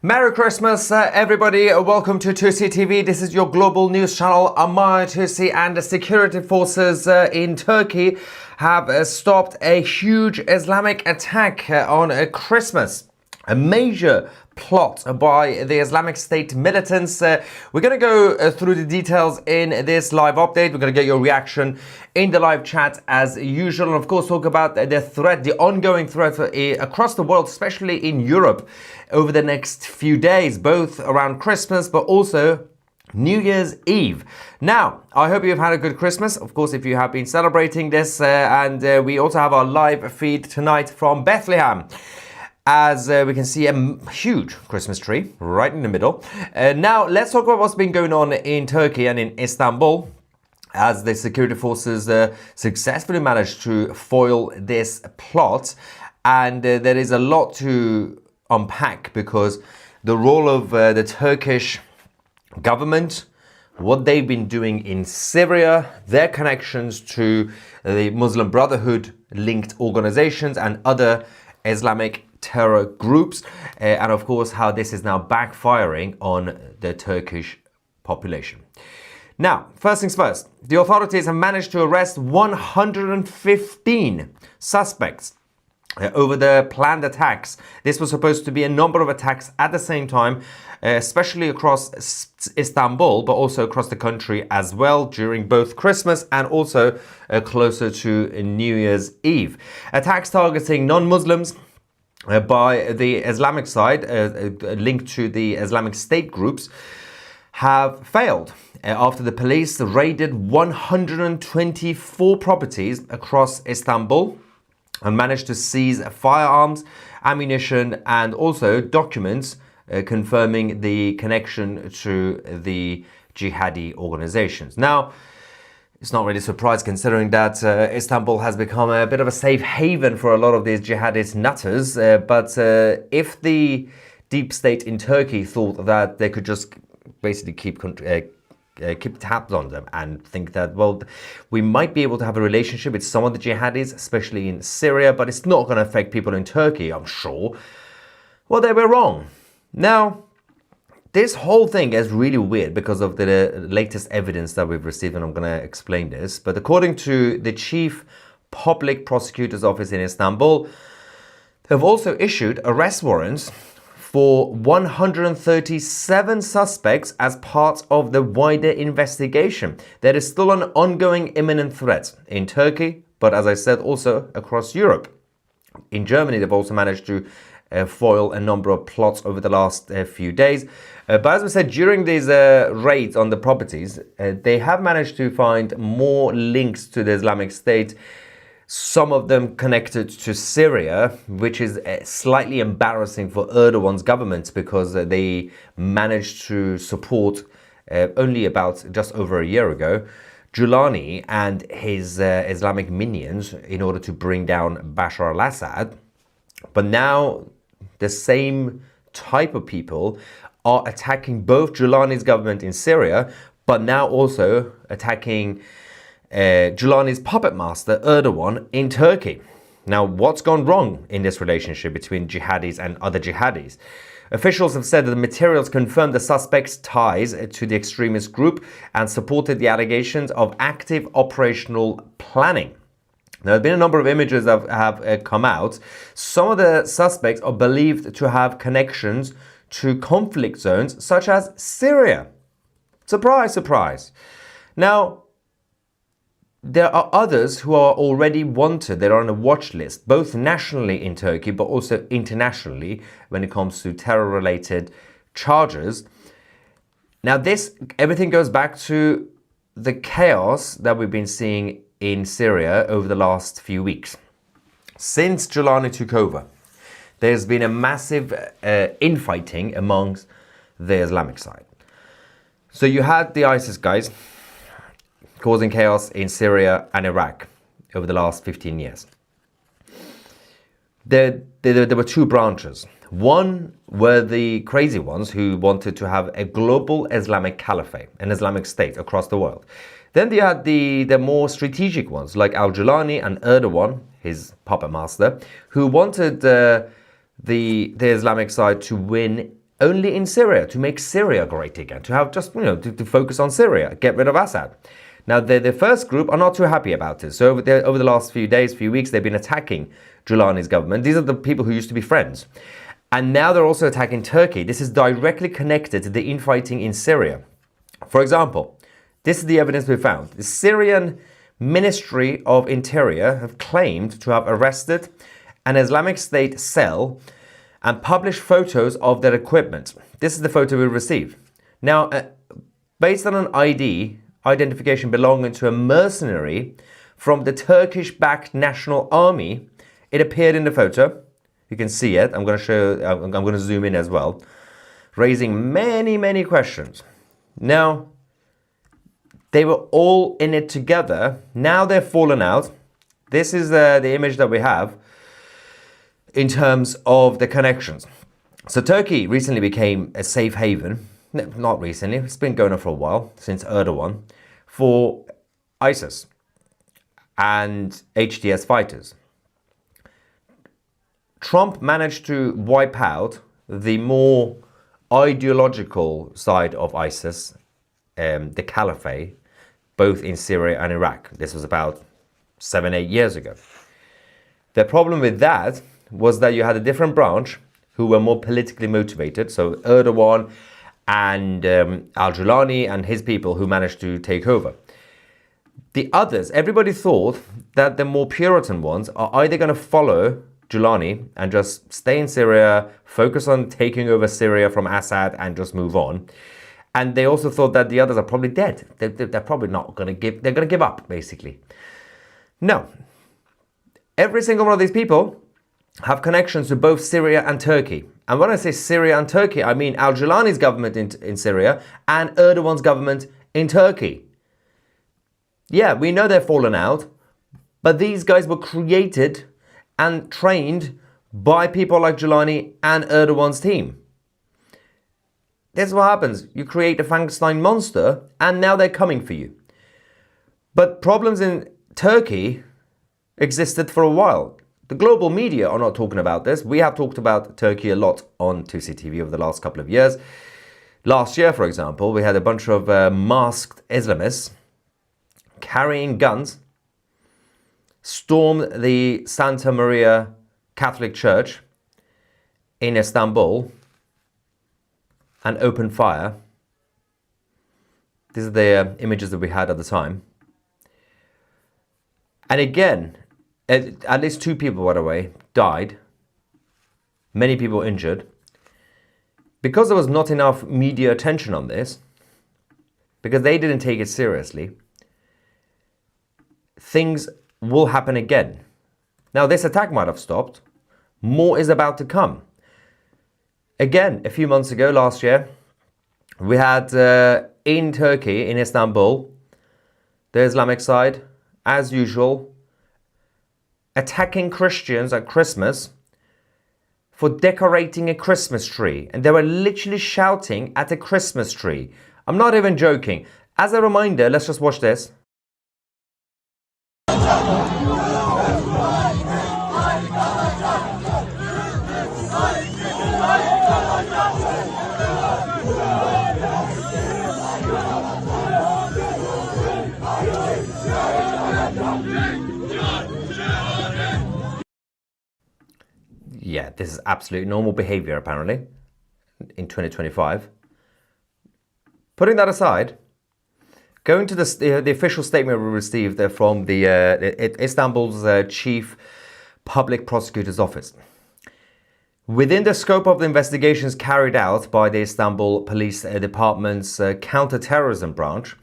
Merry Christmas, everybody. Welcome to Tusi TV. This is your global news channel. I'm Tusi, and the security forces in Turkey have stopped a huge Islamic attack on Christmas. A major plot by the Islamic State militants. We're going to go through the details in this live update. We're going to get your reaction in the live chat as usual. And of course, talk about the threat, the ongoing threat across the world, especially in Europe, over the next few days, both around Christmas, but also New Year's Eve. Now, I hope you've had a good Christmas. Of course, if you have been celebrating this, and we also have our live feed tonight from Bethlehem. As we can see a huge Christmas tree right in the middle. Now, let's talk about what's been going on in Turkey and in Istanbul, as the security forces successfully managed to foil this plot. And there is a lot to unpack, because the role of the Turkish government, what they've been doing in Syria, their connections to the Muslim Brotherhood linked organizations and other Islamic terror groups, and of course how this is now backfiring on the Turkish population. Now, first things first, the authorities have managed to arrest 115 suspects over the planned attacks. This was supposed to be a number of attacks at the same time, especially across Istanbul, but also across the country as well, during both Christmas and also closer to New Year's Eve. Attacks targeting non-Muslims by the Islamic side, linked to the Islamic State groups, have failed after the police raided 124 properties across Istanbul and managed to seize firearms, ammunition, and also documents confirming the connection to the jihadi organizations. Now, it's not really a surprise, considering that Istanbul has become a bit of a safe haven for a lot of these jihadist nutters. But if the deep state in Turkey thought that they could just basically keep tabs on them and think that, well, we might be able to have a relationship with some of the jihadis, especially in Syria, but it's not going to affect people in Turkey, I'm sure. Well, they were wrong. Now, this whole thing is really weird because of the latest evidence that we've received, and I'm going to explain this. But according to the Chief Public Prosecutor's Office in Istanbul, they've also issued arrest warrants for 137 suspects as part of the wider investigation. There is still an ongoing imminent threat in Turkey, but as I said, also across Europe. In Germany, they've also managed to foil a number of plots over the last few days. But as we said, during these raids on the properties, they have managed to find more links to the Islamic State, some of them connected to Syria, which is slightly embarrassing for Erdogan's government, because they managed to support only about just over a year ago Giuliani and his Islamic minions in order to bring down Bashar al-Assad. But now the same type of people are attacking both Giuliani's government in Syria, but now also attacking Giuliani's puppet master Erdogan in Turkey. Now, what's gone wrong in this relationship between jihadis and other jihadis? Officials have said that the materials confirmed the suspects' ties to the extremist group and supported the allegations of active operational planning. There have been a number of images that have come out. Some of the suspects are believed to have connections to conflict zones such as Syria. Surprise, surprise. Now, there are others who are already wanted. They're on a watch list, both nationally in Turkey, but also internationally when it comes to terror-related charges. Now, everything goes back to the chaos that we've been seeing in Syria over the last few weeks. Since Giuliani took over, there's been a massive infighting amongst the Islamic side. So you had the ISIS guys causing chaos in Syria and Iraq over the last 15 years. There were two branches. One were the crazy ones who wanted to have a global Islamic caliphate, an Islamic state across the world. Then you had the more strategic ones like Al-Jilani and Erdogan, his puppet master, who wanted the Islamic side to win only in Syria, to make Syria great again, to have just, to focus on Syria, get rid of Assad. Now, the first group are not too happy about this. So over the last few days, few weeks, they've been attacking Giuliani's government. These are the people who used to be friends. And now they're also attacking Turkey. This is directly connected to the infighting in Syria. For example, this is the evidence we found. The Syrian Ministry of Interior have claimed to have arrested an Islamic State cell and published photos of their equipment. This is the photo we received. Now, based on an identification belonging to a mercenary from the Turkish-backed National Army, it appeared in the photo. You can see it. I'm going to zoom in as well, raising many, many questions. Now, they were all in it together. Now they've fallen out. This is the image that we have in terms of the connections. So Turkey recently became a safe haven. No, not recently, it's been going on for a while, since Erdogan, for ISIS and HTS fighters. Trump managed to wipe out the more ideological side of ISIS, the caliphate, both in Syria and Iraq. This was about 7-8 years ago. The problem with that was that you had a different branch who were more politically motivated. So Erdogan and Al-Jilani and his people who managed to take over. The others, everybody thought that the more Puritan ones are either going to follow Giuliani and just stay in Syria, focus on taking over Syria from Assad and just move on. And they also thought that the others are probably dead. They're probably not going to give, they're going to give up, basically. No. Every single one of these people have connections to both Syria and Turkey. And when I say Syria and Turkey, I mean Al-Jilani's government in Syria and Erdogan's government in Turkey. Yeah, we know they've fallen out, but these guys were created and trained by people like Giuliani and Erdogan's team. This is what happens. You create a Frankenstein monster and now they're coming for you. But problems in Turkey existed for a while. The global media are not talking about this. We have talked about Turkey a lot on 2C TV over the last couple of years. Last year, for example, we had a bunch of masked Islamists carrying guns storm the Santa Maria Catholic Church in Istanbul and open fire. These are the images that we had at the time. And again, at least 2 people, by the way, died. Many people injured. Because there was not enough media attention on this, because they didn't take it seriously, things will happen again. Now, this attack might have stopped. More is about to come. Again, a few months ago, last year, we had in Turkey, in Istanbul, the Islamic side, as usual, attacking Christians at Christmas for decorating a Christmas tree. And they were literally shouting at a Christmas tree. I'm not even joking. As a reminder, let's just watch this. Yeah, this is absolute normal behavior, apparently, in 2025. Putting that aside, going to the official statement we received from Istanbul's chief public prosecutor's office. Within the scope of the investigations carried out by the Istanbul Police Department's counter-terrorism branch,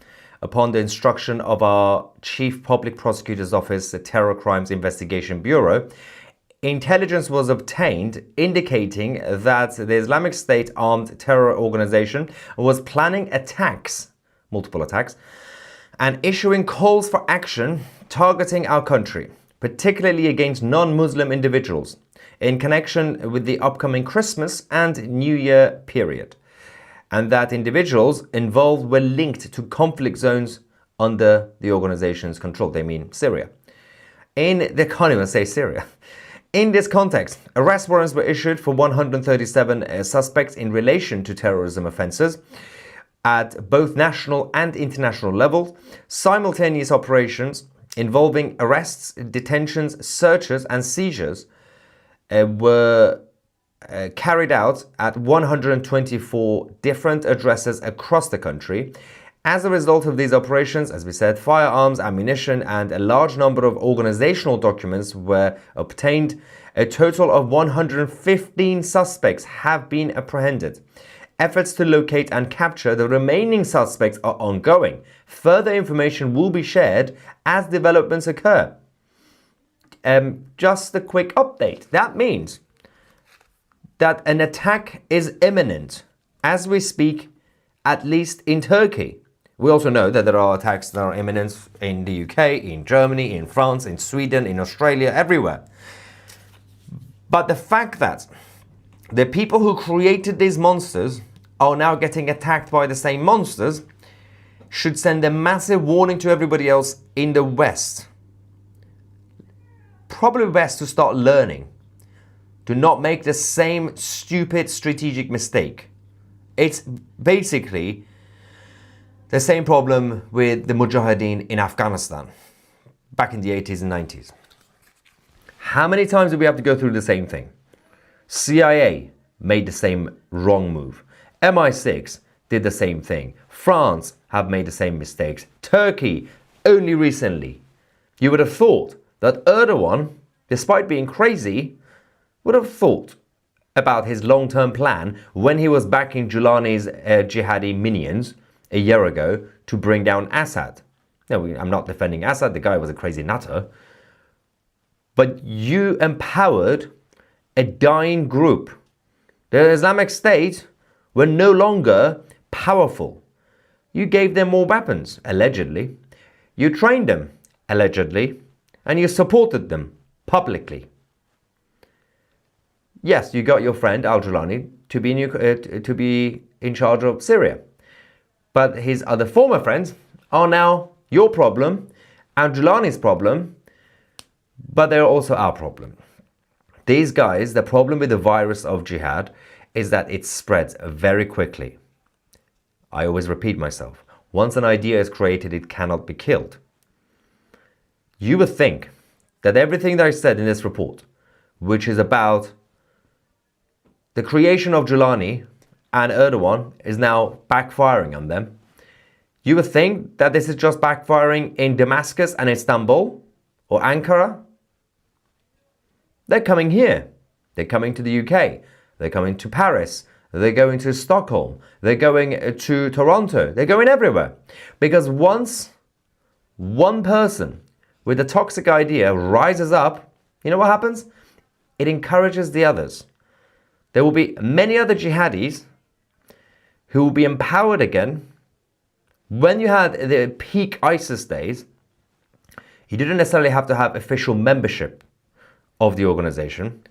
upon the instruction of our chief public prosecutor's office, the Terror Crimes Investigation Bureau, intelligence was obtained indicating that the Islamic State armed terror organization was planning attacks, multiple attacks, and issuing calls for action targeting our country, particularly against non-Muslim individuals, in connection with the upcoming Christmas and New Year period, and that individuals involved were linked to conflict zones under the organization's control. They mean Syria. They can't even say Syria. In this context, arrest warrants were issued for 137 suspects in relation to terrorism offenses at both national and international levels. Simultaneous operations involving arrests, detentions, searches, and seizures were carried out at 124 different addresses across the country. As a result of these operations, as we said, firearms, ammunition, and a large number of organizational documents were obtained. A total of 115 suspects have been apprehended. Efforts to locate and capture the remaining suspects are ongoing. Further information will be shared as developments occur. Just a quick update. That means that an attack is imminent as we speak, at least in Turkey. We also know that there are attacks that are imminent in the UK, in Germany, in France, in Sweden, in Australia, everywhere. But the fact that the people who created these monsters are now getting attacked by the same monsters should send a massive warning to everybody else in the West. Probably best to start learning. Do not make the same stupid strategic mistake. It's basically the same problem with the Mujahideen in Afghanistan back in the 80s and 90s. How many times do we have to go through the same thing? CIA made the same wrong move. MI6 did the same thing. France have made the same mistakes. Turkey, only recently. You would have thought that Erdogan, despite being crazy, would have thought about his long-term plan when he was backing Giuliani's jihadi minions a year ago to bring down Assad. No, I'm not defending Assad, the guy was a crazy nutter. But you empowered a dying group. The Islamic State were no longer powerful. You gave them more weapons, allegedly. You trained them, allegedly. And you supported them publicly. Yes, you got your friend al-Giulani to be in charge of Syria. But his other former friends are now your problem, al-Giulani's problem, but they're also our problem. These guys, the problem with the virus of jihad is that it spreads very quickly. I always repeat myself. Once an idea is created, it cannot be killed. You would think that everything that I said in this report, which is about the creation of Giuliani and Erdogan, is now backfiring on them. You would think that this is just backfiring in Damascus and Istanbul or Ankara. They're coming here. They're coming to the UK. They're coming to Paris. They're going to Stockholm. They're going to Toronto. They're going everywhere. Because once one person with a toxic idea rises up, you know what happens? It encourages the others. There will be many other jihadis who will be empowered again. When you had the peak ISIS days, you didn't necessarily have to have official membership of the organization.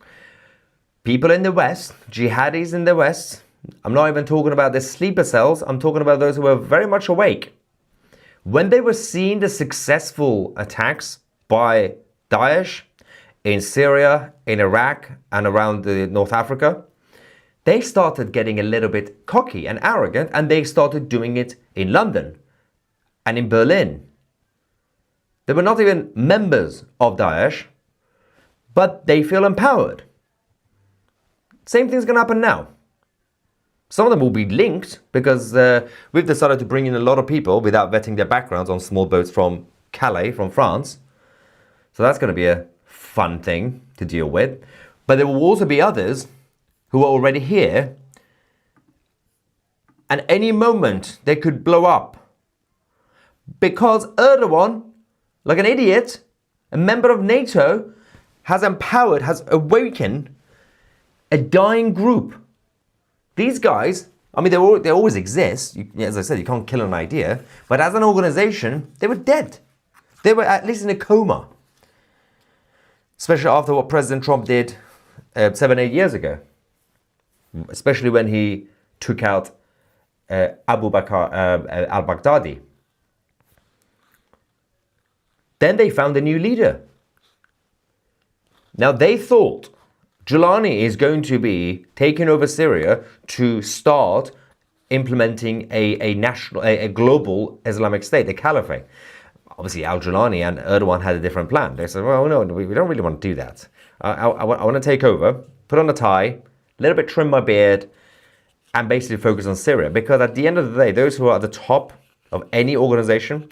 People in the West, jihadis in the West, I'm not even talking about the sleeper cells, I'm talking about those who were very much awake. When they were seeing the successful attacks by Daesh in Syria, in Iraq, and around North Africa, they started getting a little bit cocky and arrogant, and they started doing it in London and in Berlin. They were not even members of Daesh, but they feel empowered. Same thing's going to happen now. Some of them will be linked because we've decided to bring in a lot of people without vetting their backgrounds on small boats from Calais, from France. So that's going to be a fun thing to deal with. But there will also be others who are already here. And any moment they could blow up. Because Erdogan, like an idiot, a member of NATO, has empowered, has awakened a dying group. These guys, I mean, they always exist. As I said, you can't kill an idea. But as an organization, they were dead. They were at least in a coma. Especially after what President Trump did 7-8 years ago. Especially when he took out Abu Bakr al-Baghdadi. Then they found a new leader. Now they thought Giuliani is going to be taking over Syria to start implementing a global Islamic state, a caliphate. Obviously, al-Giuliani and Erdogan had a different plan. They said, well, no, we don't really want to do that. I want to take over, put on a tie, a little bit trim my beard, and basically focus on Syria. Because at the end of the day, those who are at the top of any organization,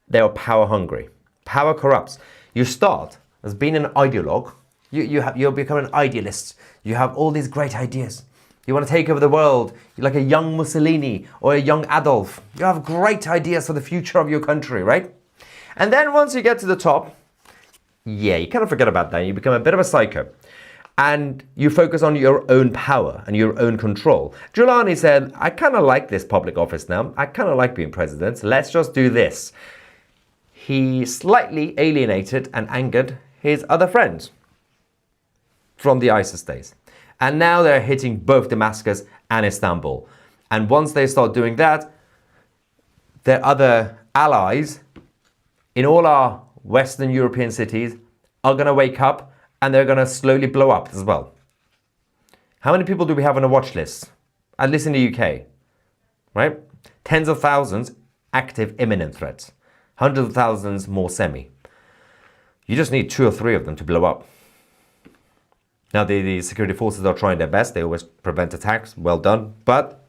they are power hungry. Power corrupts. You start as being an ideologue. You'll become an idealist. You have all these great ideas. You want to take over the world. You're like a young Mussolini or a young Adolf. You have great ideas for the future of your country, right? And then once you get to the top, yeah, you kind of forget about that. You become a bit of a psycho. And you focus on your own power and your own control. Giuliani said, I kind of like this public office now. I kind of like being president. Let's just do this. He slightly alienated and angered his other friends from the ISIS days. And now they're hitting both Damascus and Istanbul. And once they start doing that, their other allies in all our Western European cities are going to wake up and they're going to slowly blow up as well. How many people do we have on a watch list? At least in the UK, right? Tens of thousands active imminent threats. Hundreds of thousands more semi. You just need 2 or 3 of them to blow up. Now, the security forces are trying their best. They always prevent attacks. Well done. But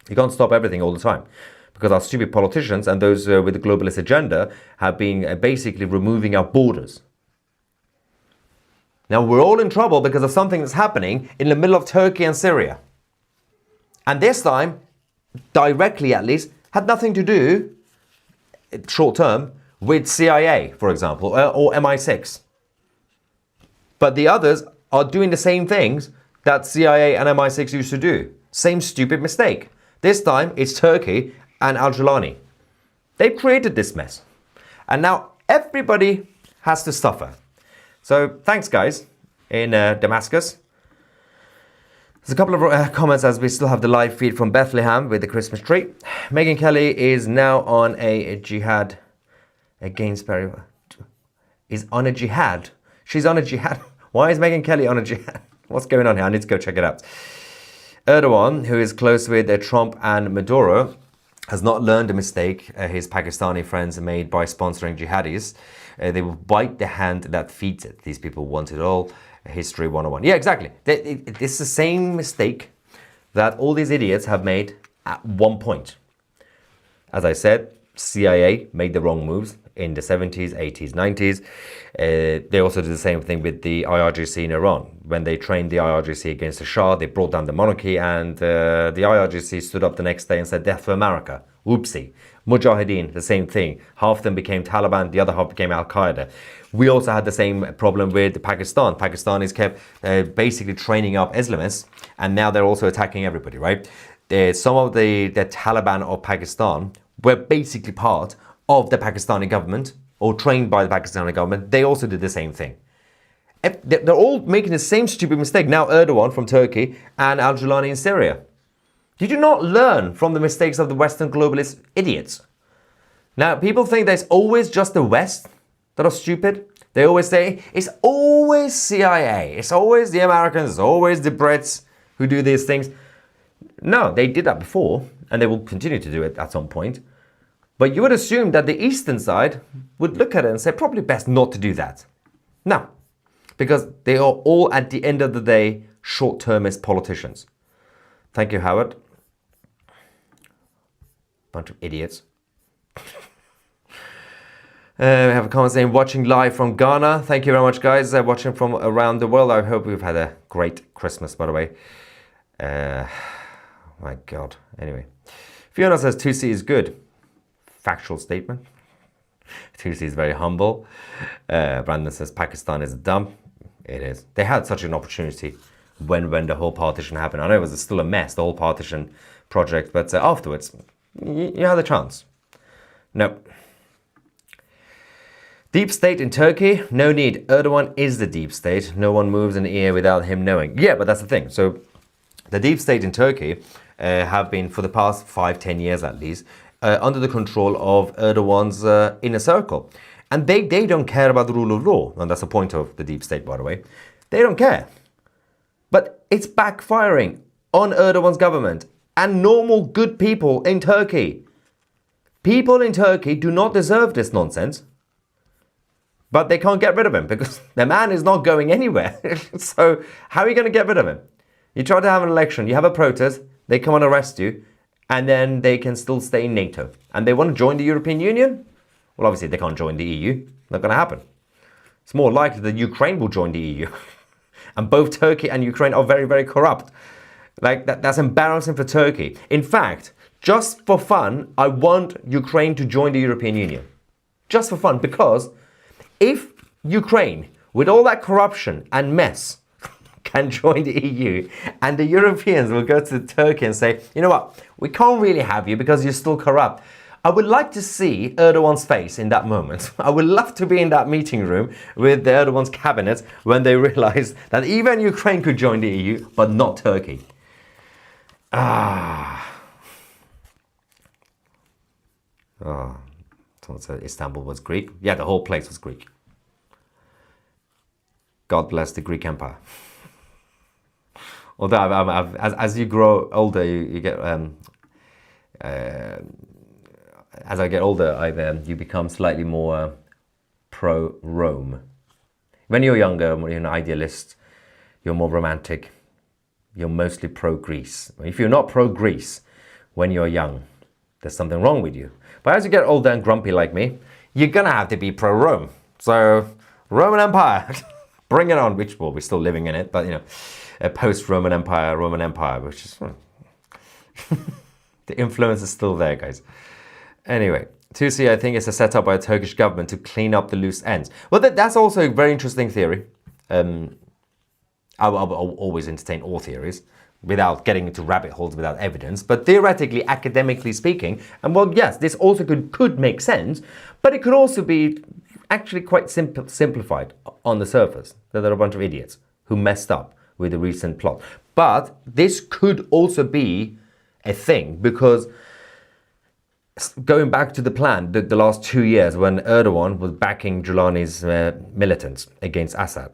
you can't stop everything all the time. Because our stupid politicians and those with the globalist agenda have been basically removing our borders. Now, we're all in trouble because of something that's happening in the middle of Turkey and Syria. And this time, directly at least, had nothing to do, short term, with CIA, for example, or MI6. But the others are doing the same things that CIA and MI6 used to do. Same stupid mistake. This time, it's Turkey and al-Giuliani. They've created this mess. And now everybody has to suffer. So thanks, guys, in Damascus. There's a couple of comments as we still have the live feed from Bethlehem with the Christmas tree. Megyn Kelly is now on a jihad against Perry. Is on a jihad. She's on a jihad. Why is Megyn Kelly on a jihad? What's going on here? I need to go check it out. Erdogan, who is close with Trump and Maduro, has not learned a mistake his Pakistani friends made by sponsoring jihadis. They will bite the hand that feeds it. These people want it all. History 101. Yeah, exactly. It's the same mistake that all these idiots have made at one point. As I said, CIA made the wrong moves in the 70s, 80s, 90s. They also did the same thing with the IRGC in Iran. When they trained the IRGC against the Shah, they brought down the monarchy, and the IRGC stood up the next day and said, death for America. Whoopsie. Mujahideen, the same thing. Half of them became Taliban, the other half became Al-Qaeda. We also had the same problem with Pakistan. Pakistanis kept basically training up Islamists, and now they're also attacking everybody, right? Some of the Taliban of Pakistan were basically part of the Pakistani government, or trained by the Pakistani government. They also did the same thing. They're all making the same stupid mistake. Now Erdogan from Turkey and al-Giuliani in Syria. Did you not learn from the mistakes of the Western globalist idiots? Now, people think there's always just the West that are stupid. They always say, it's always CIA, it's always the Americans, it's always the Brits who do these things. No, they did that before, and they will continue to do it at some point. But you would assume that the Eastern side would look at it and say, probably best not to do that. No, because they are all, at the end of the day, short-termist politicians. Thank you, Howard. Bunch of idiots. We have a comment saying, watching live from Ghana. Thank you very much, guys. Watching from around the world. I hope we've had a great Christmas, by the way. My God. Anyway. Fiona says, Tusi is good. Factual statement. Tusi is very humble. Brandon says, Pakistan is dumb. It is. They had such an opportunity when the whole partition happened. I know it was still a mess, the whole partition project, but afterwards, you had a chance. No. Deep state in Turkey? No need. Erdogan is the deep state. No one moves an ear without him knowing. Yeah, but that's the thing. So the deep state in Turkey have been, for the past 5-10 years at least, under the control of Erdogan's inner circle. And they don't care about the rule of law. And that's the point of the deep state, by the way. They don't care. But it's backfiring on Erdogan's government and normal good people in Turkey. People in Turkey do not deserve this nonsense. But they can't get rid of him because the man is not going anywhere. So how are you going to get rid of him? You try to have an election, you have a protest, they come and arrest you, and then they can still stay in NATO. And they want to join the European Union? Well, obviously they can't join the EU. Not going to happen. It's more likely that Ukraine will join the EU. And both Turkey and Ukraine are very, very corrupt. Like, that's embarrassing for Turkey. In fact, just for fun, I want Ukraine to join the European Union. Just for fun, because if Ukraine, with all that corruption and mess, can join the EU, and the Europeans will go to Turkey and say, you know what, we can't really have you because you're still corrupt. I would like to see Erdogan's face in that moment. I would love to be in that meeting room with the Erdogan's cabinet when they realize that even Ukraine could join the EU, but not Turkey. Someone said Istanbul was Greek. Yeah, the whole place was Greek. God bless the Greek Empire. Although as you grow older, you get as I get older, you become slightly more pro-Rome. When you're younger, when you're an idealist, you're more romantic. You're mostly pro-Greece. If you're not pro-Greece when you're young, there's something wrong with you. But as you get older and grumpy like me, you're gonna have to be pro-Rome. So, Roman Empire, bring it on. Which, well, we're still living in it, but you know, a post-Roman Empire, which is the influence is still there, guys. Anyway, Tusi, I think it's a setup by a Turkish government to clean up the loose ends. Well, that's also a very interesting theory. I'll always entertain all theories without getting into rabbit holes without evidence. But theoretically, academically speaking, and well, yes, this also could make sense, but it could also be actually quite simplified on the surface. That there are a bunch of idiots who messed up with the recent plot. But this could also be a thing because going back to the plan, the last 2 years when Erdogan was backing Giuliani's militants against Assad,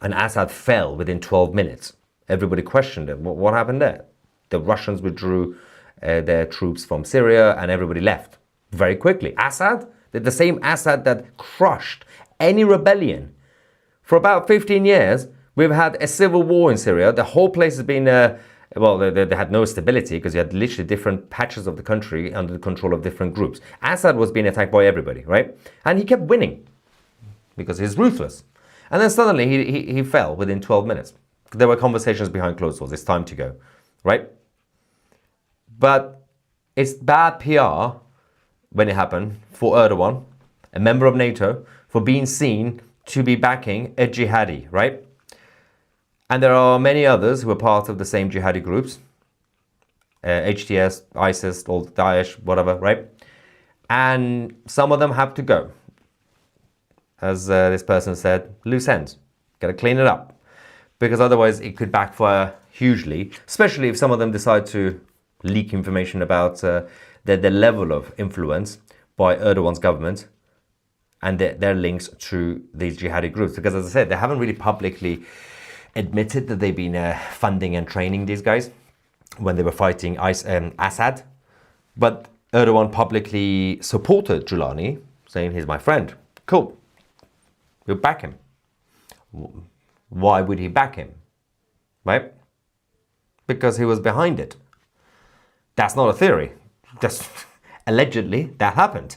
and Assad fell within 12 minutes. Everybody questioned it. What happened there? The Russians withdrew their troops from Syria and everybody left very quickly. Assad, the same Assad that crushed any rebellion. For about 15 years, we've had a civil war in Syria. The whole place has been, they had no stability because you had literally different patches of the country under the control of different groups. Assad was being attacked by everybody, right? And he kept winning because he's ruthless. And then suddenly he fell within 12 minutes. There were conversations behind closed doors. It's time to go, right? But it's bad PR when it happened for Erdogan, a member of NATO, for being seen to be backing a jihadi, right? And there are many others who are part of the same jihadi groups, HTS, ISIS, or Daesh, whatever, right? And some of them have to go. As this person said, loose ends. Got to clean it up. Because otherwise it could backfire hugely, especially if some of them decide to leak information about the level of influence by Erdogan's government and their links to these jihadi groups. Because as I said, they haven't really publicly admitted that they've been funding and training these guys when they were fighting Assad. But Erdogan publicly supported Giuliani, saying he's my friend. Cool. We'll back him. Why would he back him? Right? Because he was behind it. That's not a theory. Just allegedly that happened.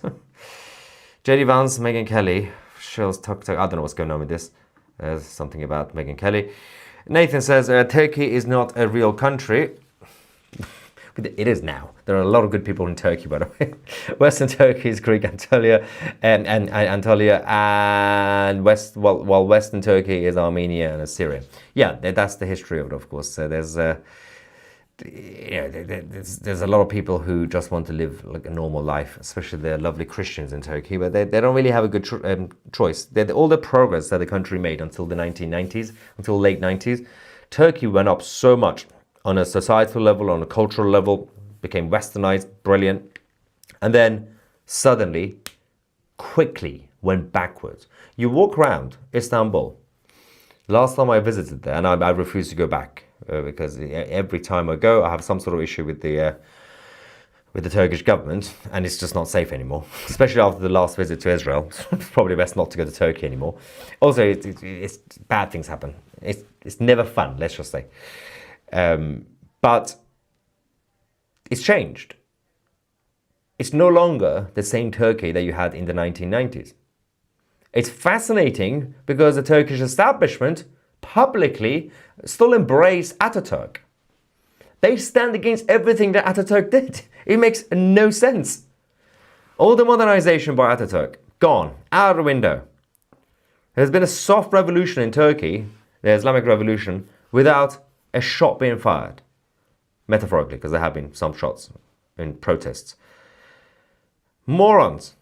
JD Vance, Megyn Kelly, shows talk. I don't know what's going on with this. There's something about Megyn Kelly. Nathan says Turkey is not a real country. It is now. There are a lot of good people in Turkey, by the way. Western Turkey is Greek Anatolia and Anatolia, and while Western Turkey is Armenia and Syria. Yeah, that's the history of it, of course. So there's a lot of people who just want to live like a normal life, especially the lovely Christians in Turkey, but they don't really have a good choice. All the progress that the country made until the 1990s, until late 90s, Turkey went up so much on a societal level, on a cultural level, became westernized, brilliant. And then suddenly, quickly, went backwards. You walk around Istanbul. Last time I visited there, and I refuse to go back because every time I go, I have some sort of issue with the Turkish government, and it's just not safe anymore. Especially after the last visit to Israel, it's probably best not to go to Turkey anymore. Also, it's bad things happen. It's never fun, let's just say. But it's changed. It's no longer the same Turkey that you had in the 1990s. It's fascinating because the Turkish establishment publicly still embrace Ataturk. They stand against everything that Ataturk did. It makes no sense. All the modernization by Ataturk, gone, out of the window. There's been a soft revolution in Turkey, the Islamic revolution, without a shot being fired. Metaphorically, because there have been some shots in protests. Morons.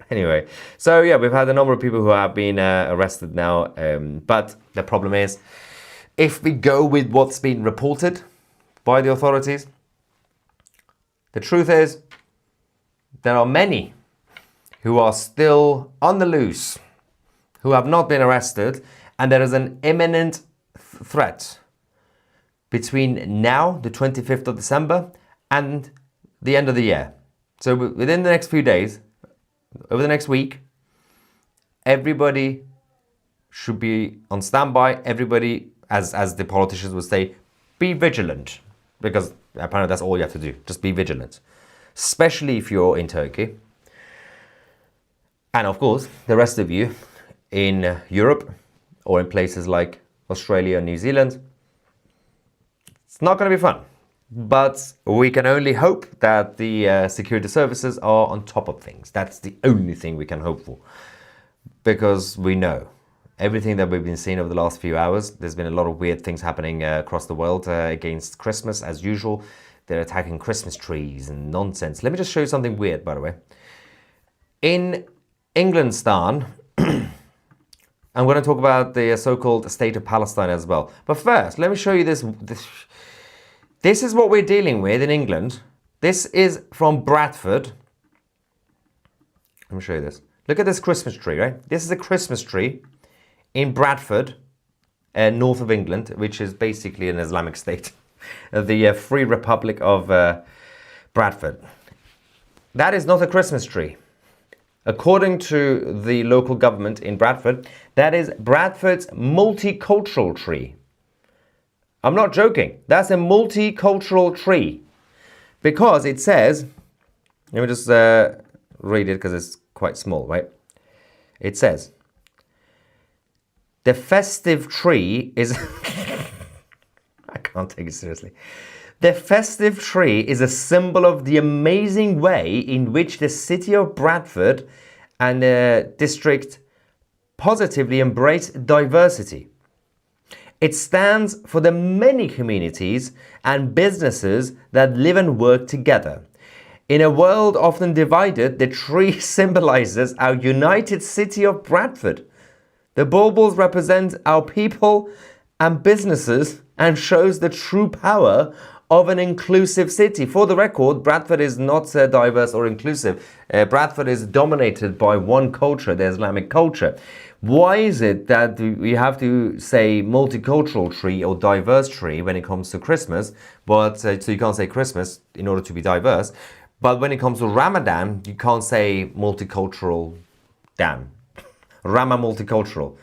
Anyway, so yeah, we've had a number of people who have been arrested now. But the problem is, if we go with what's been reported by the authorities, the truth is, there are many who are still on the loose, who have not been arrested, and there is an imminent threat between now, the 25th of December, and the end of the year. So within the next few days, over the next week, everybody should be on standby. Everybody, as the politicians would say, be vigilant. Because apparently that's all you have to do. Just be vigilant. Especially if you're in Turkey. And of course, the rest of you in Europe or in places like Australia and New Zealand. It's not going to be fun. But we can only hope that the security services are on top of things. That's the only thing we can hope for. Because we know everything that we've been seeing over the last few hours, there's been a lot of weird things happening across the world against Christmas as usual. They're attacking Christmas trees and nonsense. Let me just show you something weird, by the way. In Englandstan, I'm going to talk about the so-called state of Palestine as well. But first, let me show you this. This is what we're dealing with in England. This is from Bradford. Let me show you this. Look at this Christmas tree, right? This is a Christmas tree in Bradford, north of England, which is basically an Islamic state. The Free Republic of Bradford. That is not a Christmas tree. According to the local government in Bradford, that is Bradford's multicultural tree. I'm not joking. That's a multicultural tree. Because it says, let me just read it because it's quite small, right? It says, the festive tree is... I can't take it seriously. The festive tree is a symbol of the amazing way in which the city of Bradford and the district positively embrace diversity. It stands for the many communities and businesses that live and work together. In a world often divided, the tree symbolizes our united city of Bradford. The baubles represent our people and businesses and shows the true power of an inclusive city. For the record, Bradford is not diverse or inclusive. Bradford is dominated by one culture, the Islamic culture. Why is it that we have to say multicultural tree or diverse tree when it comes to Christmas? But so you can't say Christmas in order to be diverse. But when it comes to Ramadan, you can't say multicultural damn. Rama multicultural.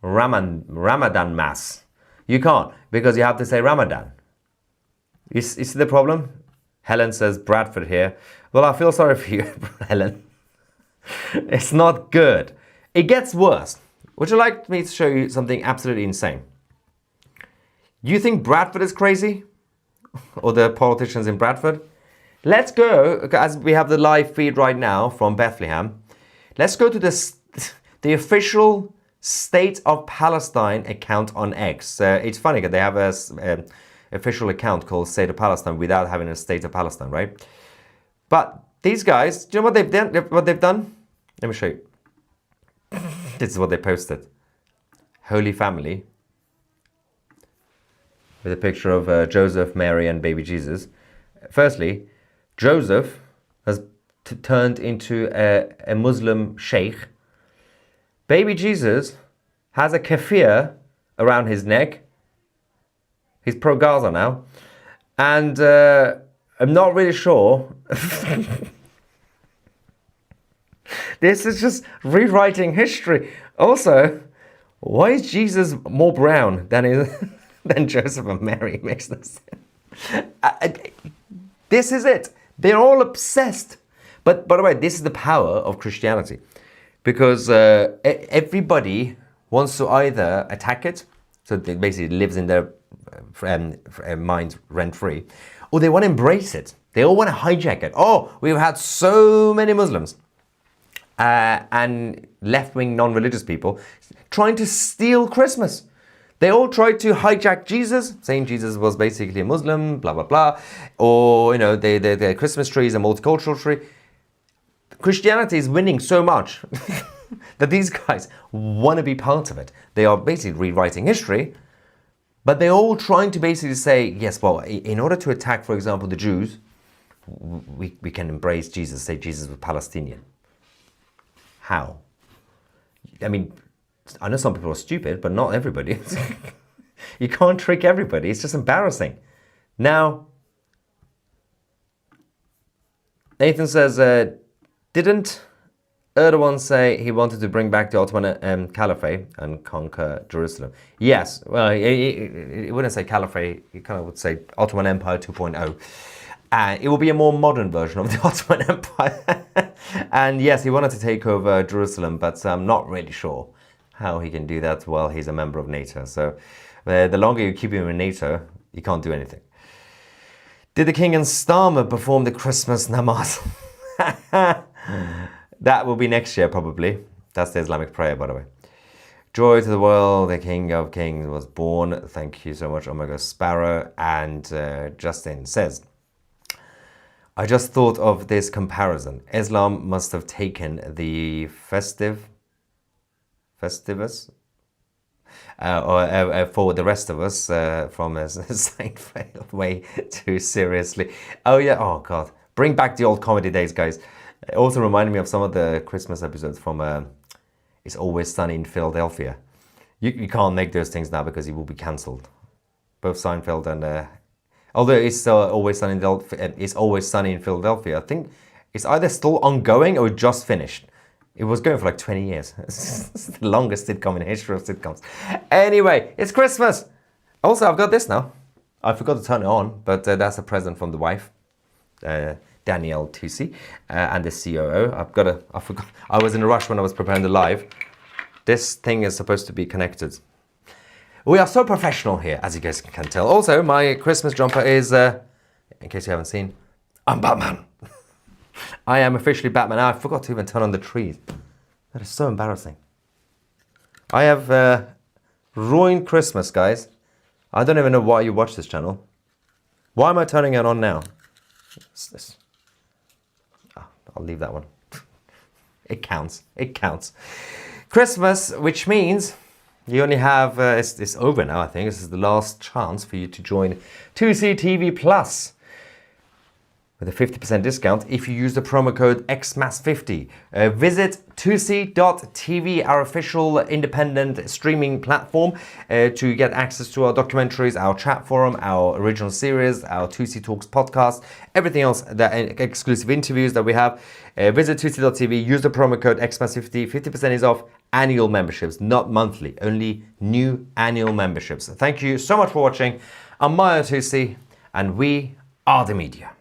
Ramadan mass. You can't because you have to say Ramadan. You see the problem? Helen says Bradford here. Well, I feel sorry for you, Helen. It's not good. It gets worse. Would you like me to show you something absolutely insane? You think Bradford is crazy? Or the politicians in Bradford? Let's go, as we have the live feed right now from Bethlehem. Let's go to the official State of Palestine account on X. It's funny because they have a official account called State of Palestine without having a State of Palestine, right? But these guys, do you know what they've done? Let me show you. This is what they posted. Holy Family. With a picture of Joseph, Mary and baby Jesus. Firstly, Joseph has turned into a Muslim sheikh. Baby Jesus has a keffiyeh around his neck. He's pro-Gaza now. And I'm not really sure. This is just rewriting history. Also, why is Jesus more brown than Joseph and Mary? Makes no sense. This is it. They're all obsessed. But by the way, this is the power of Christianity. Because everybody wants to either attack it, so it basically lives in their minds rent-free, or they want to embrace it. They all want to hijack it. Oh, we've had so many Muslims and left-wing non-religious people trying to steal Christmas. They all tried to hijack Jesus, saying Jesus was basically a Muslim, blah, blah, blah. Or, you know, the Christmas tree is a multicultural tree. Christianity is winning so much that these guys want to be part of it. They are basically rewriting history, but they're all trying to basically say, yes, well, in order to attack, for example, the Jews, we can embrace Jesus, say Jesus was Palestinian. How? I mean, I know some people are stupid, but not everybody. You can't trick everybody. It's just embarrassing. Now, Nathan says, didn't Erdogan say he wanted to bring back the Ottoman Caliphate and conquer Jerusalem? Yes. Well, he wouldn't say Caliphate. He kind of would say Ottoman Empire 2.0. It will be a more modern version of the Ottoman Empire. And yes, he wanted to take over Jerusalem, but I'm not really sure how he can do that while he's a member of NATO. So the longer you keep him in NATO, you can't do anything. Did the king and Starmer perform the Christmas namaz? That will be next year, probably. That's the Islamic prayer, by the way. Joy to the world, the King of Kings was born. Thank you so much, Omega Sparrow. And Justin says, I just thought of this comparison. Islam must have taken the Festivus or for the rest of us from a Seinfeld way too seriously. Oh yeah, oh God. Bring back the old comedy days, guys. It also reminded me of some of the Christmas episodes from It's Always Sunny in Philadelphia. You can't make those things now because you will be cancelled. Both Seinfeld and... although it's Always Sunny in Philadelphia, I think it's either still ongoing or just finished. It was going for like 20 years. It's the longest sitcom in the history of sitcoms. Anyway, it's Christmas. Also, I've got this now. I forgot to turn it on, but that's a present from the wife. Danielle Tusi and the COO. I forgot. I was in a rush when I was preparing the live. This thing is supposed to be connected. We are so professional here, as you guys can tell. Also, my Christmas jumper is, in case you haven't seen, I'm Batman. I am officially Batman. I forgot to even turn on the trees. That is so embarrassing. I have ruined Christmas, guys. I don't even know why you watch this channel. Why am I turning it on now? What's this? I'll leave that one. It counts. It counts. Christmas, which means you only have, it's over now, I think. This is the last chance for you to join 2C TV Plus with a 50% discount if you use the promo code XMAS50. Visit 2C.tv, our official independent streaming platform, to get access to our documentaries, our chat forum, our original series, our 2C Talks podcast, everything else, the exclusive interviews that we have. Visit 2C.tv, use the promo code XMAS50, 50% is off annual memberships, not monthly, only new annual memberships. Thank you so much for watching. I'm Maya 2C, and we are the media.